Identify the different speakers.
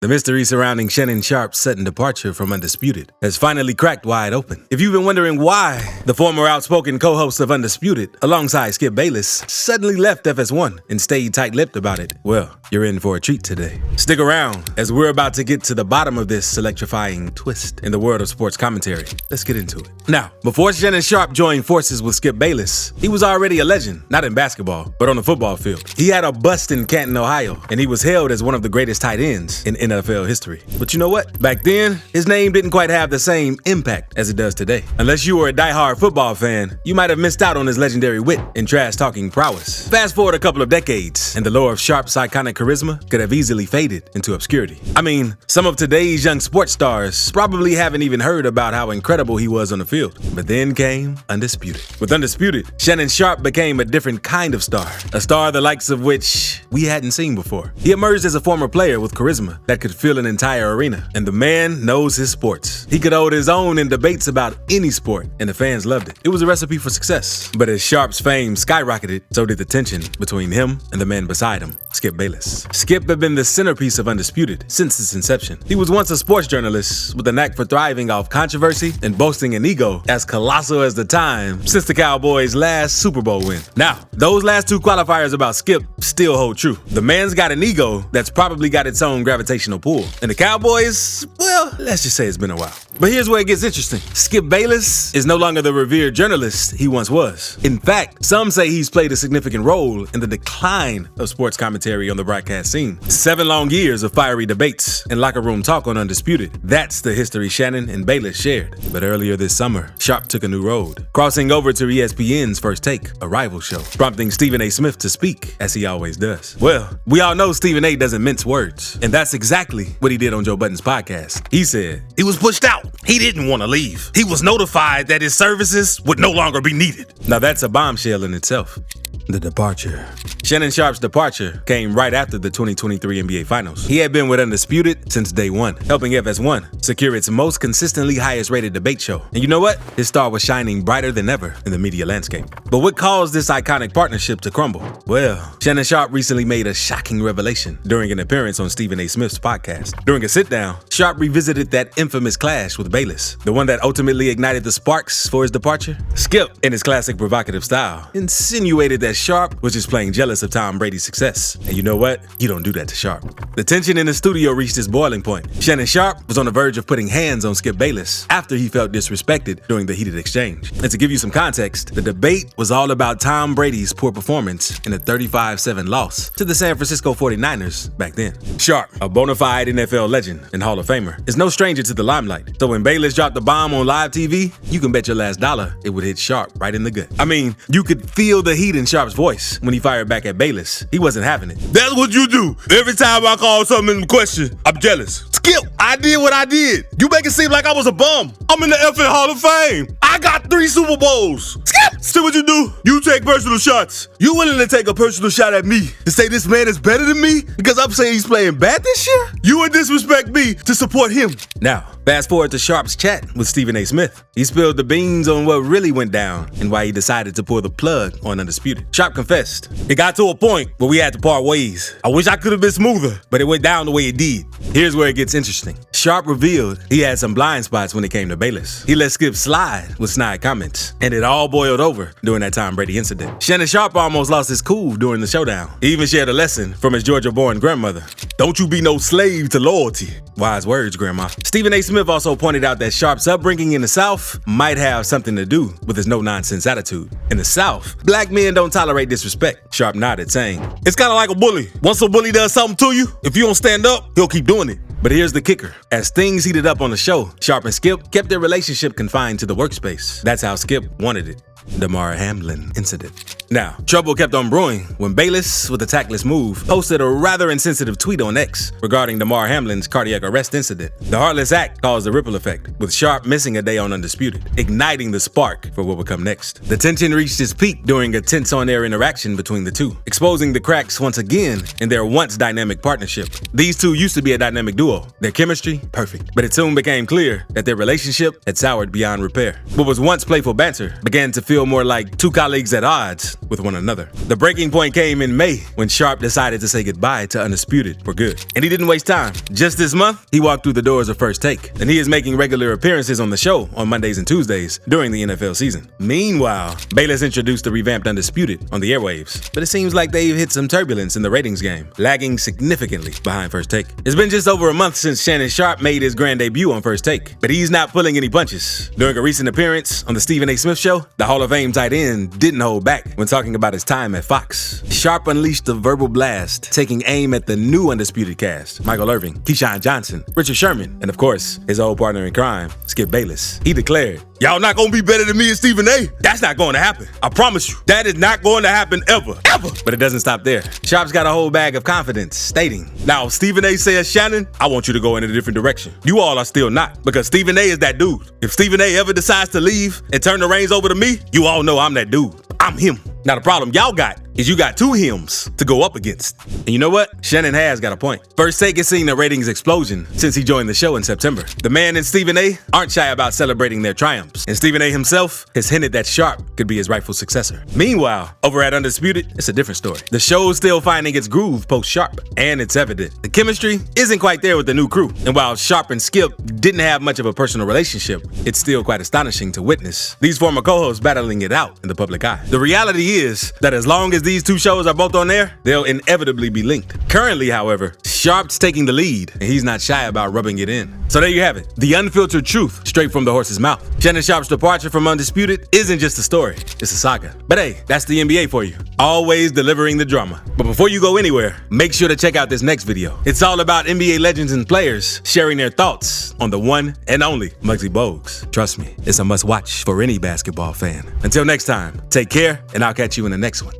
Speaker 1: The mystery surrounding Shannon Sharpe's sudden departure from Undisputed has finally cracked wide open. If you've been wondering why the former outspoken co-host of Undisputed, alongside Skip Bayless, suddenly left FS1 and stayed tight-lipped about it, well, you're in for a treat today. Stick around, as we're about to get to the bottom of this electrifying twist in the world of sports commentary. Let's get into it. Now, before Shannon Sharpe joined forces with Skip Bayless, he was already a legend, not in basketball, but on the football field. He had a bust in Canton, Ohio, and he was hailed as one of the greatest tight ends in NFL history. But you know what? Back then, his name didn't quite have the same impact as it does today. Unless you were a diehard football fan, you might have missed out on his legendary wit and trash-talking prowess. Fast forward a couple of decades, and the lore of Sharpe's iconic charisma could have easily faded into obscurity. I mean, some of today's young sports stars probably haven't even heard about how incredible he was on the field. But then came Undisputed. With Undisputed, Shannon Sharpe became a different kind of star, a star the likes of which we hadn't seen before. He emerged as a former player with charisma that could fill an entire arena, and the man knows his sports. He could hold his own in debates about any sport, and the fans loved it. It was a recipe for success. But as Sharpe's fame skyrocketed, so did the tension between him and the man beside him, Skip Bayless. Skip had been the centerpiece of Undisputed since its inception. He was once a sports journalist with a knack for thriving off controversy and boasting an ego as colossal as the time since the Cowboys' last Super Bowl win. Now, those last two qualifiers about Skip still hold true. The man's got an ego that's probably got its own gravitational pull. And the Cowboys, well, let's just say it's been a while. But here's where it gets interesting. Skip Bayless is no longer the revered journalist he once was. In fact, some say he's played a significant role in the decline of sports commentary on the broadcast scene. 7 long years of fiery debates and locker room talk on Undisputed. That's the history Shannon and Bayless shared. But earlier this summer, Sharpe took a new road, crossing over to ESPN's First Take, a rival show, prompting Stephen A. Smith to speak, as he always does. Well, we all know Stephen A. doesn't mince words, and that's exactly what he did on Joe Budden's podcast. He said, "He was pushed out. He didn't want to leave. He was notified that his services would no longer be needed." Now that's a bombshell in itself. The departure. Shannon Sharpe's departure came right after the 2023 NBA Finals. He had been with Undisputed since day one, helping FS1 secure its most consistently highest-rated debate show. And you know what? His star was shining brighter than ever in the media landscape. But what caused this iconic partnership to crumble? Well, Shannon Sharpe recently made a shocking revelation during an appearance on Stephen A. Smith's podcast. During a sit-down, Sharpe revisited that infamous clash with Bayless, the one that ultimately ignited the sparks for his departure. Skip, in his classic provocative style, insinuated that Sharpe was just playing jealous of Tom Brady's success. And you know what? You don't do that to Sharpe. The tension in the studio reached its boiling point. Shannon Sharpe was on the verge of putting hands on Skip Bayless after he felt disrespected during the heated exchange. And to give you some context, the debate was all about Tom Brady's poor performance in a 35-7 loss to the San Francisco 49ers back then. Sharpe, a bona fide NFL legend and Hall of Famer, is no stranger to the limelight. So when Bayless dropped the bomb on live TV, you can bet your last dollar it would hit Sharpe right in the gut. I mean, you could feel the heat in Sharpe's voice when he fired back at Bayless. He wasn't having it.
Speaker 2: "That's what you do. Every time I call something in question, I'm jealous. Skip, I did what I did. You make it seem like I was a bum. I'm in the effing Hall of Fame. I got 3 Super Bowls. Skip, see what you do? You take personal shots. You willing to take a personal shot at me to say this man is better than me because I'm saying he's playing bad this year? You would disrespect me to support him."
Speaker 1: Now, fast forward to Sharpe's chat with Stephen A. Smith. He spilled the beans on what really went down and why he decided to pull the plug on Undisputed. Sharpe confessed, "It got to a point where we had to part ways. I wish I could have been smoother, but it went down the way it did." Here's where it gets interesting. Sharpe revealed he had some blind spots when it came to Bayless. He let Skip slide with snide comments, and it all boiled over during that Tom Brady incident. Shannon Sharpe almost lost his cool during the showdown. He even shared a lesson from his Georgia-born grandmother. "Don't you be no slave to loyalty." Wise words, Grandma. Stephen A. Smith also pointed out that Sharpe's upbringing in the South might have something to do with his no-nonsense attitude. In the South, black men don't tolerate disrespect. Sharpe nodded, saying,
Speaker 2: "It's kind of like a bully. Once a bully does something to you, if you don't stand up, he'll keep doing it."
Speaker 1: But here's the kicker. As things heated up on the show, Sharpe and Skip kept their relationship confined to the workspace. That's how Skip wanted it. Damar Hamlin incident. Now, trouble kept on brewing when Bayless, with a tactless move, posted a rather insensitive tweet on X regarding Damar Hamlin's cardiac arrest incident. The heartless act caused a ripple effect, with Sharpe missing a day on Undisputed, igniting the spark for what would come next. The tension reached its peak during a tense on-air interaction between the two, exposing the cracks once again in their once dynamic partnership. These two used to be a dynamic duo, their chemistry perfect, but it soon became clear that their relationship had soured beyond repair. What was once playful banter began to feel more like two colleagues at odds with one another. The breaking point came in May when Sharpe decided to say goodbye to Undisputed for good. And he didn't waste time. Just this month, he walked through the doors of First Take, and he is making regular appearances on the show on Mondays and Tuesdays during the NFL season. Meanwhile, Bayless introduced the revamped Undisputed on the airwaves, but it seems like they've hit some turbulence in the ratings game, lagging significantly behind First Take. It's been just over a month since Shannon Sharpe made his grand debut on First Take, but he's not pulling any punches. During a recent appearance on the Stephen A. Smith Show, the Hall of Fame tight end didn't hold back when talking about his time at Fox. Sharpe unleashed a verbal blast, taking aim at the new Undisputed cast: Michael Irvin, Keyshawn Johnson, Richard Sherman, and of course, his old partner in crime, Skip Bayless. He declared,
Speaker 2: "Y'all not gonna be better than me and Stephen A. That's not going to happen. I promise you. That is not going to happen ever. Ever."
Speaker 1: But it doesn't stop there. Sharpe's got a whole bag of confidence, stating,
Speaker 2: "Now, if Stephen A. says, Shannon, I want you to go in a different direction. You all are still not, because Stephen A. is that dude. If Stephen A. ever decides to leave and turn the reins over to me, you all know I'm that dude. I'm him." Now, the problem y'all got is you got two hims to go up against.
Speaker 1: And you know what? Shannon has got a point. First Take has seen a ratings explosion since he joined the show in September. The man and Stephen A. aren't shy about celebrating their triumphs, and Stephen A. himself has hinted that Sharpe could be his rightful successor. Meanwhile, over at Undisputed, it's a different story. The show's still finding its groove post-Sharpe, and it's evident. The chemistry isn't quite there with the new crew, and while Sharpe and Skip didn't have much of a personal relationship, it's still quite astonishing to witness these former co-hosts battling it out in the public eye. The reality is that as long as these two shows are both on air, they'll inevitably be linked. Currently, however, Sharpe's taking the lead, and he's not shy about rubbing it in. So there you have it, the unfiltered truth straight from the horse's mouth. Shannon Sharpe's departure from Undisputed isn't just a story, it's a saga. But hey, that's the NBA for you, always delivering the drama. But before you go anywhere, make sure to check out this next video. It's all about NBA legends and players sharing their thoughts on the one and only Muggsy Bogues. Trust me, it's a must-watch for any basketball fan. Until next time, take care, and I'll catch you in the next one.